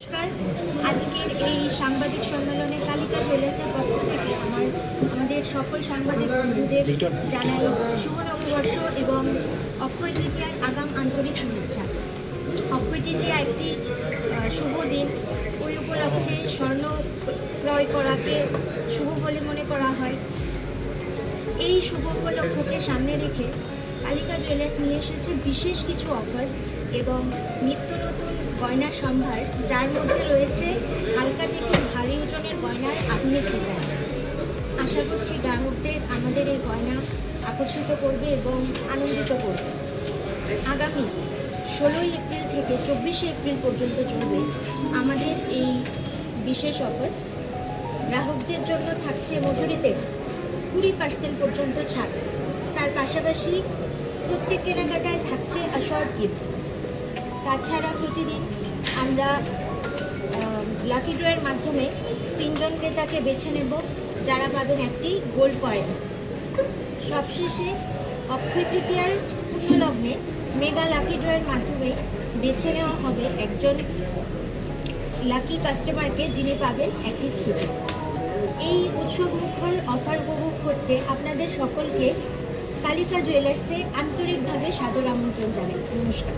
নমস্কার। আজকের এই সাংবাদিক সম্মেলনে কালিকা জুয়েলার্সের পক্ষ থেকে আমাদের সকল সাংবাদিক বন্ধুদের জানাই শুভ নববর্ষ এবং অক্ষয় তৃতীয়ার আগাম আন্তরিক শুভেচ্ছা। অক্ষয় তৃতীয়া একটি শুভ দিন। ওই উপলক্ষে স্বর্ণ ক্রয় করাকে শুভ বলে মনে করা হয়। এই শুভ উপলক্ষকে সামনে রেখে কালিকা জুয়েলার্স নিয়ে এসেছে বিশেষ কিছু অফার এবং নিত্য নতুন গয়নার সম্ভার, যার মধ্যে রয়েছে হালকা থেকে ভারী ওজনের গয়নার আধুনিক ডিজাইন। আশা করছি গ্রাহকদের আমাদের এই গয়না আকর্ষিত করবে এবং আনন্দিত করবে। আগামী 16 এপ্রিল থেকে 24 এপ্রিল পর্যন্ত চলবে আমাদের এই বিশেষ অফার। গ্রাহকদের জন্য থাকছে মজুরিতে 20% পর্যন্ত ছাড়। তার পাশাপাশি প্রত্যেক কেনাকাটায় থাকছে অ্যাশর্ড গিফটস। তাছাড়া প্রতিদিন আমরা লাকি ড্রয়ের মাধ্যমে 3 জন ক্রেতাকে বেছে নেব, যারা পাবেন একটি গোল্ড কয়েন। সবশেষে অক্ষয় তৃতীয়ার পুণ্যলগ্নে মেগা লাকি ড্রয়ের মাধ্যমে বেছে নেওয়া হবে একজন লাকি কাস্টমারকে, যিনি পাবেন একটি স্কুটি। এই উৎসবমুখর অফার উপভোগ করতে আপনাদের সকলকে কালিকা জুয়েলার্সে আন্তরিকভাবে সাদর আমন্ত্রণ জানাই। নমস্কার।